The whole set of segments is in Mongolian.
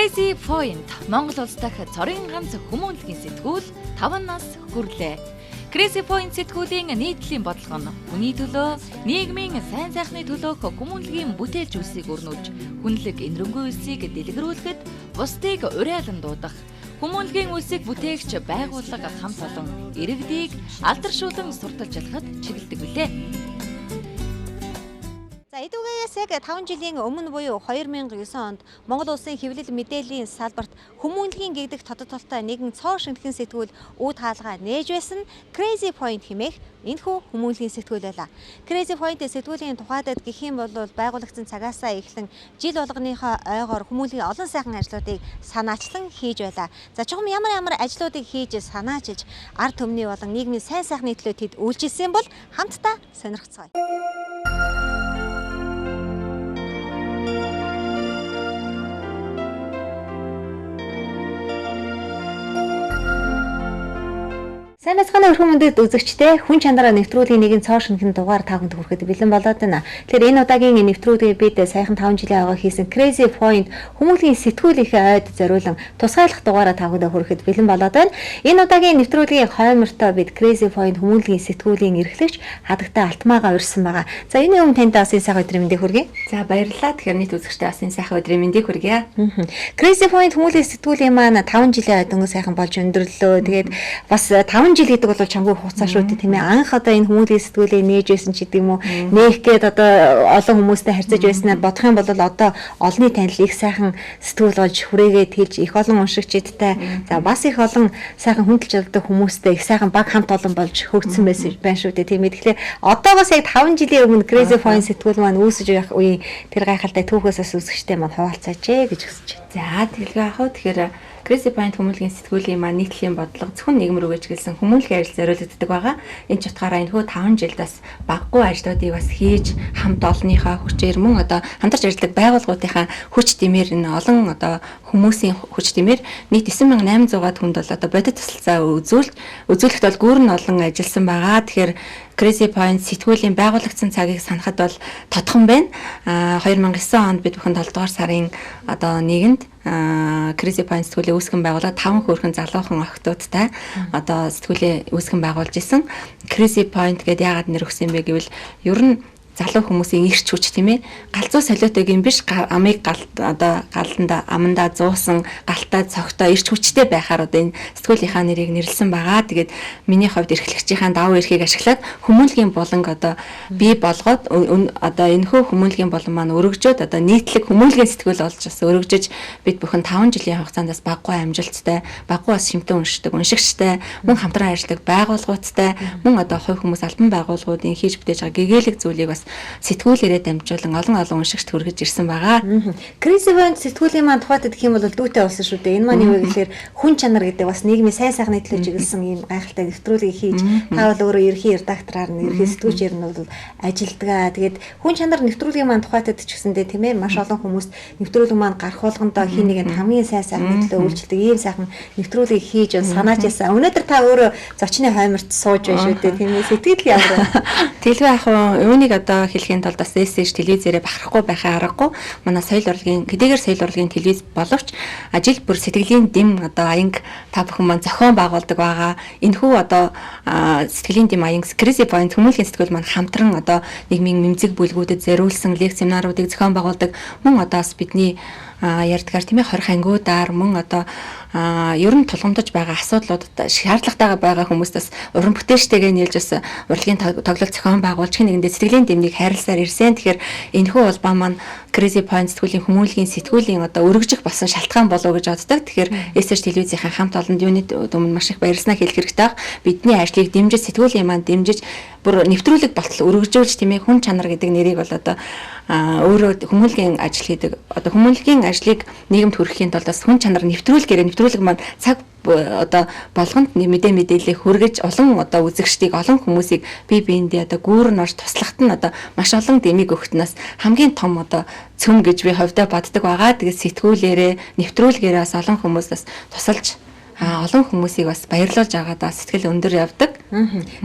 Crazy Point Монгол улс дахь цорын ганц хүмүүнлэгийн сэтгүүл 5 нас хүрлээ. Crazy Point сэтгүүлийн нийтлэлийн бодлого нь хүний төлөө, нийгмийн сайн сайхны төлөөх хүмүүнлэгийн бүтээлч үлсийг өрнүүлж, хүнлэг энэрэнгүй үлсийг дэлгэрүүлэхэд бусдыг уриалан дуудах, хүмүүнлэгийн үлсийг бүтээгч байгууллага хамт олон иргэдийг алдаршуулан сурталж ялахад чиглэдэг билээ. Эдгээс яг 5 жилийн өмнө буюу 2009 онд Монгол улсын хэвлэл мэдээллийн салбарт хүмүүнлэгийн гэгдэх тодод толтой нэгэн цоо шинтгэн сэтгүүл үүд хаалгаа нээж байсан Crazy Point хэмээх энэхүү хүмүүнлэгийн сэтгүүл байлаа. Crazy Point сэтгүүлийн тухайд гэх юм бол байгуулагдсан цагаасаа эхлэн жил болгоныхоо ойгоор хүмүүнлэгийн олон сайхан ажлуудыг санаачлан хийж байлаа. За чухам ямар ажлуудыг хийж санаачилж ард түмний болон нийгмийн сайн сайхны төлөө тэд үйлчилсэн бол хамтдаа сонирхцгаая. Сайн мэцхан өрхөн мөндөд үзэгчтэй хүн чанараа нэвтрүүлгийн нэгэн цоо шинхэн дугаар таганд хүрэхэд бэлэн болоод байна. Тэгэхээр энэ удаагийн нэвтрүүлгийг бид саяхан 5 жилийн аваа хийсэн Crazy Point хүмүүнлэгийн сэтгүүлийнхээ ойд зориулан тусгайлах дугаараа таганд хүрэхэд бэлэн болоод байна. Энэ удаагийн нэвтрүүлгийн хоймортой бид Crazy Point хүмүүнлэгийн сэтгүүлийн эрхлэгч хадагтай Алтмаагаа урьсан байгаа. За энэ өмнө танд бас энэ сайхан өдрийн мэндийг хүргэе. За баярлалаа. Тэгэхээр нийт үзэгчтэй бас энэ сайхан өдрийн мэндийг хүргэе. Crazy Point хүмүүнлэгийн сэтгүүлийн маань 5 жилийн ойд өнгө сайхан болж өндөрлөө. Тэгээд бас 5 жил гэдэг бол чамгүй хугацаа шүү дээ тийм ээ. Анх одоо энэ хүмүүнлэгийн сэтгүүлээ нээж байсан ч гэдэг юм уу. Нээх гээд одоо олон хүмүүстэй харьцаж байснаар бодох юм бол одоо олонний танил их сайхан сэтгүүл болж хүрээгээд хэлж их олон уншигчдтай за бас их олон сайхан хүндэлж чаддаг хүмүүстэй их сайхан баг хамт олон болж хөгжсөн байсан байна шүү дээ тийм ээ. Тэгэхээр одоогоос яг 5 жилийн өмнө Crazy Point сэтгүүл маань үүсэж явах үеийн тэр гайхалтай түүхээс бас үзэгчтэй маань хуваалцаач гэж хүсэж байна. За тэгэлгүй яах вэ? Тэгэхээр Crazy Point хүмүүнлэгийн сэтгүүлийн маань нийтлэлийн бодлого зөвхөн нийгэм рүү гэлсэн хүмүүнлэгийн ажил зориулагддаг байгаа. Энэ ч утгаараа энэ хөө 5 жилд бас баггүй ажлуудыг бас хийж хамт олонныхоо хүчээр мөн одоо хамтарч ажилладаг байгууллагуудынхаа хүч дэмээр энэ олон одоо хүмүүсийн хүч дэмээр нийт 9800-аад хүнд бол одоо бодит тусалцаа үзүүлэхэд бол гүүрэн олон ажилласан байгаа. Тэгэхээр Crazy Point сэтгүүлийн байгуулагдсан цагийг санахад бол тодхон байна. 2009 онд бид бүхэн 7 дугаар сарын одоо 1-нд Crazy Point сэтгүүлээ үүсгэн байгуулаад 5 хөөрхөн залуухан охтуудтай одоо сэтгүүлээ үүсгэн байгуулж исэн. Crazy Point гэдээ яагаад нэр өгсөн бэ гэвэл ер нь залуу хүмүүсийн ирч хүч тийм ээ галзуу солиотойгийн биш амыг галданда амандаа зуусан галтаа цогтой ирч хүчтэй байхаар одоо энэ сэтгүүлийнхаа нэрийг нэрлсэн байгаа. Тэгээд миний хувьд эрхлэгчийн давуу эрхийг ашиглаад хүмүүнлэгийн болонг одоо бий болгоод одоо энэхүү хүмүүнлэгийн болон маань өргөжөөд одоо нийтлэг хүмүүнлэгийн сэтгүүл болж бас өргөжөж бид бүхэн 5 жилийн хугацаанд бас баггүй амжилттай баггүй бас шимтэн уншдаг уншигчтай мөн хамтран ажилладаг байгууллагуудтай мөн одоо хувь хүмүүс албан байгууллагуудын хийж бүтээж байгаа гэгээлэг зүйлийг бас сэтгүүлээрээ дамжуулан олон уншигчд хүргэж ирсэн байгаа. Crazy Point сэтгүүлийн маань тухайд гэх юм бол дүүтэй болсон шүү дээ. Энэ маань юу гэхээр хүн чанар гэдэг бас нийгмийн сайн сайхны төлөө чиглэсэн ийм гайхалтай нэвтрүүлгийг хийж та бол өөрөө ерхий редактораар ерхий сэтгүүлчээр нь бол ажилдгаа. Тэгээд хүн чанар нэвтрүүлгийн маань тухайд ч гэсэндээ тийм ээ маш олон хүмүүст нэвтрүүлэг маань гарах болгондоо хин нэгэнд хамгийн сайн сайхны төлөө үйлчлдэг ийм сайхан нэвтрүүлгийг хийж санааж яасан. Өнөөдөр та өөрөө зочны хойморт сууж байна шүү дээ. Тийм ээ сэтгэл ямар. Тэлгүй ах үүнийг одоо хэлхийн тулд бас СС телевизээрээ бахарахгүй байхаа аргагүй. Манай соёл урлагийн хэдийгээр соёл урлагийн телевиз боловч ажил бүр сэтгэлийн дэм одоо аянг та бүхэн маань зохион байгуулдаг байгаа. Энэхүү одоо сэтгэлийн дэм аянг Crazy Point хүмүүнлэгийн сэтгүүл маань хамтран одоо нийгмийн мэмзэг бүлгүүдэд зориулсан лекц семинаруудыг зохион байгуулдаг. Мөн одоо бас бидний ярьдгаар тийм ээ хорих ангиудаар мөн одоо ер нь тулгамдж байгаа асуудлуудад шаардлагатайгаа байгаа хүмүүстээс уран бүтээлчтэйгээ нийлж бас урлагийн тоглолт зохион байгуулж нэгэндээ сэтгэлийн дэмнийг хайрласаар ирсэн. Тэгэхээр энэхүү улбаа маань Crazy Point сэтгүүлийн хүмүүнлэгийн сэтгүүлийн одоо өргөжих болсон шалтгаан болов уу гэж боддог. Тэгэхээр СС телевизийн хамт олонд юуны өмнө маш их баярлалаа хэлэх хэрэгтэй баг. Бидний ажлыг дэмжиж сэтгүүлийн маань дэмжиж бүр нэвтрүүлэг болтол өргөжүүлж тийм ээ хүн чанар гэдэг нэрийг бол одоо өөрөө хүмүүнлэгийн ажил хийдэг одоо хүмүүнлэгийн ажлыг нийгэмд хүрэхийн тулд бас хүн чанар нэвтрүүлэг маань цаг одоо болгонд мэдээлэл хүргэж олон одоо үзэгчдийг олон хүмүүсийг бие биендээ одоо гүүрэн орж туслахт нь одоо маш олон дэмийг өгтнөөс хамгийн том одоо цөм гэж би хувьдаа боддог байгаа. Тэгээд сэтгүүлээрээ нэвтрүүлгээрээ бас олон хүмүүс бас тусалж олон хүмүүсийг бас баярлуулж байгаадаа сэтгэл өндөр явдаг.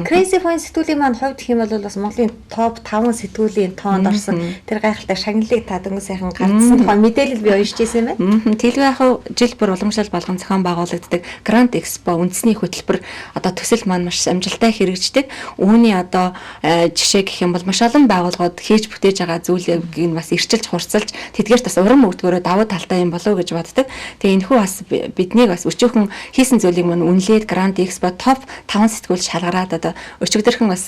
Crazy Point сэтгүүлийн маань хувьд гэх юм бол бас Монголын топ 5 сэтгүүлийн тоонд орсон. Тэр гайхалтай шагналыг та дөнгөж сайхан гардсан тухай мэдээлэл би уншиж ирсэн байна. Тэлгүй яг жил бүр уламжлал болгон зохион байгуулагддаг Grand Expo үндэсний хөтөлбөр одоо төсөл маань маш амжилттай хэрэгждэг. Үүний одоо жишээ гэх юм бол маш олон байгууллагууд хийж бүтээж байгаа зүйлийг бас ирчилж хурцлж тэдгээрт бас урам өгдгөөрөө давуу талтай юм болов уу гэж боддог. Тэгээ энэхүү бас биднийг бас өчөөхөн хийсэн зүйлийг мань үнэлээд Grand Expo топ 5 сэтгүүл шалгараад одоо өчигдөрхөн бас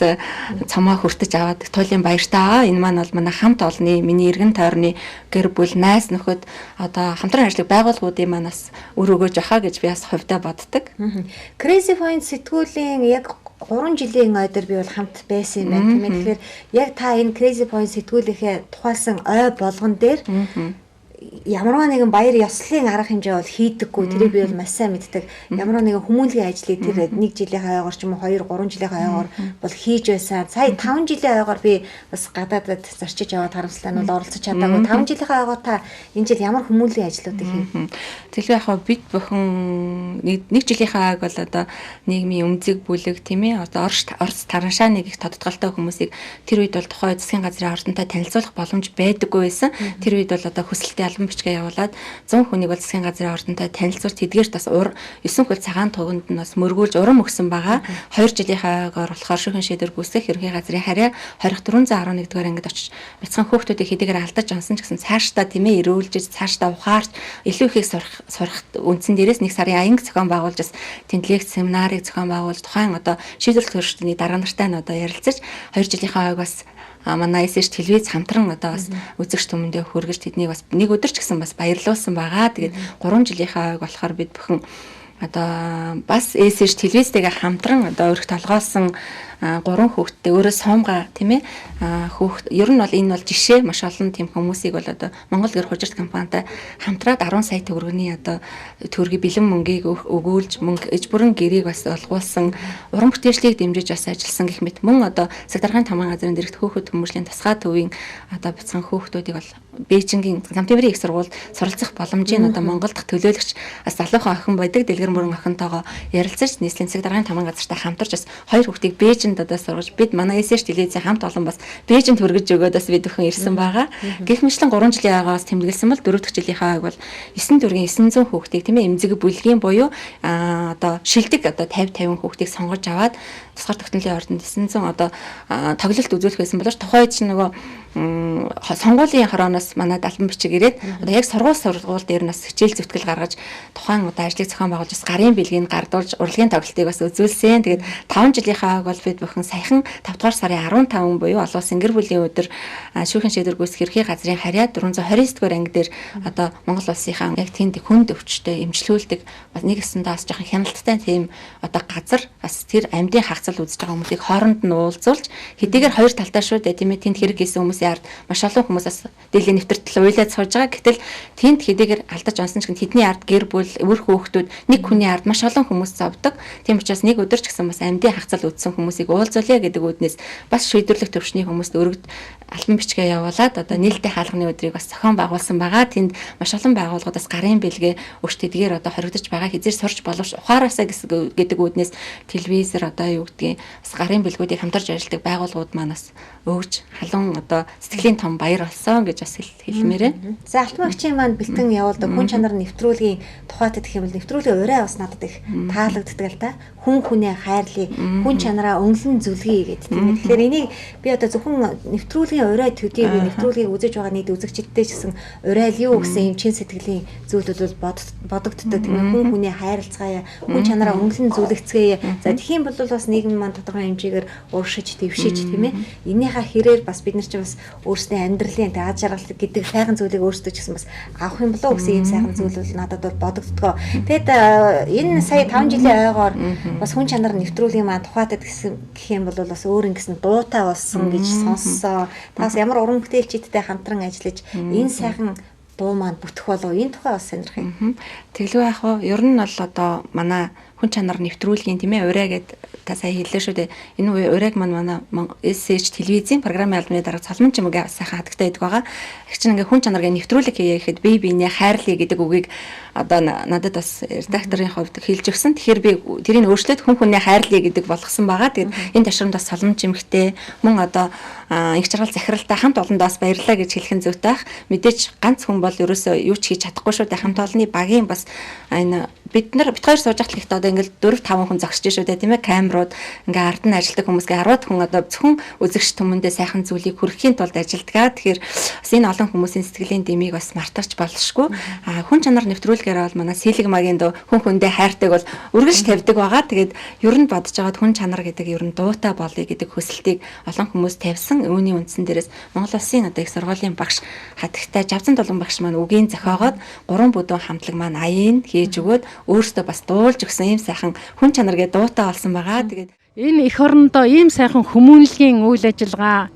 цомоо хүртэж аваад туйлын баяртаа. Энэ маань бол манай хамт олонны миний эргэн тойрны гэр бүл найз нөхөд одоо хамтран ажиллах байгууллагуудын маань бас өр өгөөж ахаа гэж би бас хувьдаа боддог. Crazy Point сэтгүүлийн яг 3 жилийн ойдор би бол хамт байсан юм байна. Тийм ээ. Тэгэхээр яг та энэ Crazy Point сэтгүүлийнхээ тухайлсан ой болгон дээр ямарваа нэгэн баяр ёслолын арга хэмжээ бол хийдэггүй. Тэрийг би бол маш сайн мэддэг. Ямарваа нэгэн хүмүүнлэгийн ажлыг тэр 1 жилийн хойгоор ч юм уу 2 3 жилийн хойгоор бол хийж байсан. Сая 5 жилийн хойгоор би бас гадаадд зорчиж яваад харамслаа нь бол оролцож чадаагүй. 5 жилийн хойгоор та энэ жил ямар хүмүүнлэгийн ажлуудыг хийв? Тэгэл яг бид бүхэн 1 жилийн хойг бол одоо нийгмийн өмзөг бүлэг тийм ээ одоо Орос тараншаа нэг их тодтголтой хүмүүсийг тэр үед бол тухайн засгийн газрын ордонтой танилцуулах боломж байдаггүй байсан. Тэр үед бол одоо хүсэлтээ албан бичгээ явуулаад 100 хүнийг бол засгийн газрын ордонтой танилцуулж тэдгээрт бас 9 хөл цагаан туганд нь бас мөргүүлж урам өгсөн байгаа. 2 жилийн хойгоор болохоор шүүхэн шийдвэр гүйцэтгэх ерөнхий газрын харьяа 2411 дугаар ангид очиж бяцхан хүүхдүүдийг хэдийгээр алдаж онсон ч гэсэн цаашдаа тийм ээ эрүүлж цаашдаа ухаарч илүү ихийг сурах үндсэн дээрээс 1 сарын аянг зохион байгуулж бас тэнд лекц семинарыг зохион байгуулж тухайн одоо шийдвэрлэх төрөлхтний дарга нартай нь одоо ярилцаж 2 жилийн хойг бас манай эсэж телевиз хамтран одоо бас үзэгч түмэндээ хүргэж тэднийг бас нэг өдөр ч гэсэн бас баярлуулсан байгаа. Тэгээд 3 жилийн хойг болохоор бид бүхэн одоо бас эсэж телевизтэйгээ хамтран одоо өрх толгоосон 3 хүүхэдтэй өөрөө сумга тийм ээ хүүхэд ер нь бол энэ бол жишээ маш олон тийм хүмүүсийг бол одоо Монгол гэр хужирт компанитай хамтраад 10 сая төгрөгийн одоо төгрөгийн бэлэн мөнгийг өгүүлж мөнгө эж бүрэн гэрээг бас олгуулсан уран бүтээчлийг дэмжиж бас ажилласан гэх мэт мөн одоо Сагдаргын тамган газрын дэрэгт хөөхд хүмүүжлийн тусгай төвийн одоо бяцхан хүүхдүүдийг бол Бээжингийн Замтэмрийн их сургуульд суралцах боломжийн одоо Монгол дахь төлөөлөгч бас залуухан охин байдаг Дэлгэр мөрөн охинтойгоо ярилцаж нийслэлийн Сагдаргын тамган газартай хамтарч бас 2 хүүхдийг Бээжинд одоо сургаж бид манай эсэж телевизийн хамт олон бас Бээжинд хүргэж өгөөд бас бид бүхэн ирсэн байгаа. Гэх мэтлэн 3 жилийн агаас тэмдэглэсэн бол 4 дахь жилийн хойг бол 9 төгрөгийн 900 хүүхдийг тийм ээ эмзэг бүлгийн буюу одоо шилдэг одоо 50 хүүхдийг сонгож аваад тусгаар тогтнолын ордонд 900 одоо тоглолт үзүүлэх байсан болооч тухайд чинь нөгөө сонгуулийн хорооноос манай албан бичиг ирээд одоо яг сургууль дээр нас хичээл зүтгэл гаргаж тухайн одоо ажлыг зохион байгуулж бас гарын бэлгийг гардуулж урлагийн тоглолтыг бас үзүүлсэн. Тэгээд 5 жилийн хойг бол бид бүхэн саяхан 5 дугаар сарын 15 буюу олон улсын гэр бүлийн өдөр шүүхэн шийдвэр гүйцэтгэх ерхий газрын харьяа 429 дугаар анги дээр одоо Монгол улсынхаа яг тэнд хүнд өвчтөй эмчилүүлдэг бас нэг өсөндөө бас жоохон хяналттай тийм одоо газар бас тэр амьдын хагцал үзэж байгаа хүмүүсийг хооронд нь уулзуулж хэдийгээр хоёр талтай шүү дээ тийм ээ тэнд хэрэг хийсэн хүмүүсийн ард маш олон хүмүүсээс дийлэн нэвтртэл уйлаад сууж байгаа. Гэтэл тэнд хэдийгээр алдаж онсон ч тэдний ард гэр бүл өвөр хүүхдүүд нэг хүний ард маш олон хүмүүс зовдөг. Тийм учраас нэг өдөр ч гэсэн бас амьдын хагцал үзсэн хүмүүсийг уулзуулъя гэдэг үүднээс бас шийдвэрлэх төвчний хүмүүст өргөд албан бичгээ явуулаад одоо нээлттэй хаалганы өдрийг бас зохион байгуулсан байгаа. Тэнд маш олон байгууллагуудаас гарын бэлгээ өгч тэдгээр одоо хоригдож байгаа хязгаар сурч боловч ухаараасаа гэдэг үүднээс телевизээр одоо юу гэдгийг бас гарын бэлгүүдийг хамтарч ажилладаг байгууллагууд манаас өгж халуун одоо сэтгэлийн том баяр олсон гэж бас хэлмээрээ. За алтан багчийн маань бэлтэн явуулдаг хүн чанар нэвтрүүлгийн тухайд гэх юм бол нэвтрүүлгийн урай бас надад их таалагддаг л да. Хүн хүнээ хайрлая, хүн чанараа өнгөлн зүлгэе гэдэг тийм ээ. Тэгэхээр энийг би одоо зөвхөн нэвтрүүлгийн урай төдий би нэвтрүүлгийг үзэж байгаа нийт үзэгчдтэй ч гэсэн урайл юу гэсэн юм чин сэтгэлийн зүйлүүд бол бодогддог тийм ээ. Хүн хүнээ хайрлцгаая, хүн чанараа өнгөлн зүлгэцгээе. За тэгхийн бол бас нийгэм маань тодорхой хэмжээгээр уршиж, твшиж тийм ээ. Энийхээ хэрээр бас бид нар ч бас өөрсдөө амьдралын аз жаргал гэдэг сайхан зүйлийг өөрсдөө ч гэсэн бас авах юм болоо гэсэн юм сайхан зүйл бол надад бол бодогддгоо. Тэгэд энэ сая 5 жилийн ойгоор бас хүн чанар нэвтрүүлгийн маань тухайд гэх юм бол бас өөр ингэсэн дуутай болсон гэж сонссоо. Таас ямар уран бүтээлчидтэй хамтран ажиллаж энэ сайхан дуу маань бүтэх болов энэ тухай бас сонирх юм. Тэглүү яах вэ? Ер нь бол одоо манай хүн чанар нэвтрүүлгийн тийм ээ ураа гэд та сая хэллээ шүү дээ. Энэ урааг манай SH телевизийн програмын албаны дарга Цолмон Чимэг сайхан хадагтай байдаг байгаа. Их чинь ингээ хүн чанарыг нэвтрүүлэг хийе гэхэд би биенээ хайрлая гэдэг үгийг одоо надад бас редакторын хувьд хэлж өгсөн. Тэгэхээр би тэрийг өөрчлөөд хүн хүнээ хайрлая гэдэг болгосон байгаа. Тэгээд энэ ташрамд бас Цолмон Чимэгтэй мөн одоо их жаргал захиралтай хамт олондоос баярлалаа гэж хэлэх нь зүйтэй ах. Мэдээж ганц хүн бол ерөөсөө юу ч хийж чадахгүй шүү дээ. Хамт олонны багийн бас энэ бид хоёр сууж ахт ихтэй одоо ингээл 4-5 хүн зогсож шүү дээ тийм ээ. Камерууд ингээ ард нь ажилладаг хүмүүсгээ 10 хүн одоо зөвхөн үзэгч түмэндээ сайхан зүйлийг хүргэхийн тулд ажилладаг. Тэгэхээр бас энэ олон хүмүүсийн сэтгэлийн дэмийг бас мартарч болшгүй. Хүн чанар нэвтрүүлгээр бол манай Сэлэг магийн дөө хүн хүндээ хайртайг бол үргэлж тавьдаг байгаа. Тэгээд ер нь бодож байгаад хүн чанар гэдэг ер нь дуутай болъё гэдэг хүсэлтийг олон хүмүүс тавьсан. Үүний үндсэн дээрээс Монгол Улсын одоо их сургуулийн багш хатагтай Жавзан Долгон багш маань үгийн зохиогоод 3 бүдүүн хамтлаг маань аяыг хийж өгөөд өөртөө бас дуулж өгсөн ийм сайхан хүн чанар гэдэг дуутай болсон байгаа. Тэгээд энэ эх орондоо ийм сайхан хүмүүнлэгийн үйл ажиллагаа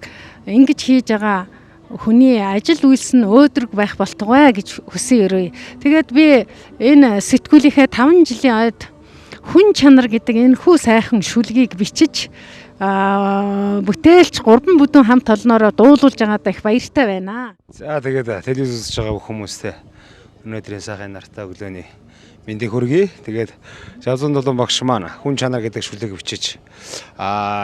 ингэж хийж байгаа хүний ажил үйлс нь өөдрөг байх болтугай гэж хүсэн өрөө. Тэгээд би энэ сэтгүүлийнхээ 5 жилийн ойд хүн чанар гэдэг энэ хүү сайхан шүлгийг бичиж бүтээлч 3 бүдүүн хамт олноороо дуулуулж байгаадаа их баяртай байна. За тэгээд телевиз үзэж байгаа бүх хүмүүстээ өнөөдрийн сайхан нартай өглөөний мэндийг хүргэе. Тэгээд Жавзан Долгон багш маань хүн чанар гэдэг шүлэг бичиж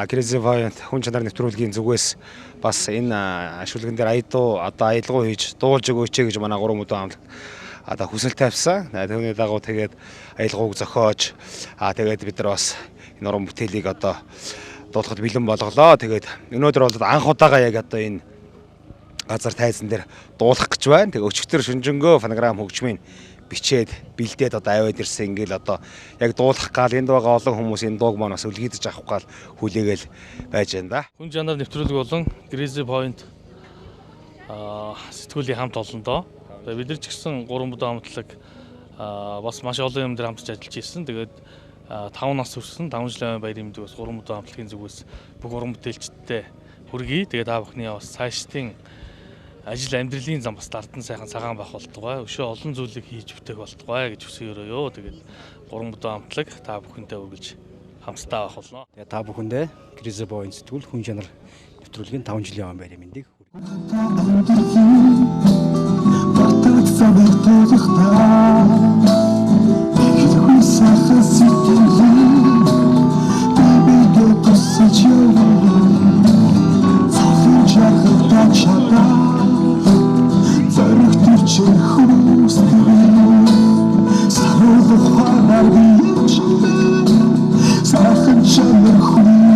Crazy Point хүн чанар нэвтрүүлгийн зүгээс бас энэ шүлгэн дээр аялгау хийж дуулж өгөөч гэж манай 3 бүдүүн хамт одоо хүсэлт тавьсан. Түүний дагуу тэгээд аялгауг зохиож тэгээд бид нар бас энэ уран бүтээлийг одоо дуулахад бэлэн болголоо. Тэгээд өнөөдөр бол анх удаага яг одоо энэ газар тайзан дээр дуулах гэж байна. Тэгээд өчигдөр шүнжэнгөө фонограм хөгжмийн бичээд бэлдээд одоо аваад ирсэн ингээл одоо яг дуулах гал энд байгаа олон хүмүүс энэ дууг маань бас үлгийдэж авах гал хүлээгээл байж байна да. Хүн чанар нэвтрүүлэг болон Crazy Point сэтгүүлийн хамт олондоо бид нар ч гэсэн 3 бүдүүн хамтлаг бас маш олон юм дээр хамтарч ажиллаж ирсэн. Тэгээд 5 нас хүрсэн 5 жилийн баярын мэндийг бас 3 бүдүүн хамтлагийн зүгээс бүх уран бүтээлчдтэй хүргэе. Тэгээд та бүхний бас цаашдын ажил амьдралын зам бас дардан сайхан цагаан байх болтугай. Өшөө олон зүйлийг хийж бүтээх болтугай гэж хүсэж өрөөё. Тэгээд 3 бүдүүн хамтлаг та бүхэнтэй үргэлж хамтдаа байх болно. Тэгээд та бүхэндээ Crazy Point сэтгүүл хүн чанар нэвтрүүлгийн 5 жилийн баярын мэндийг Сахын чанар хүн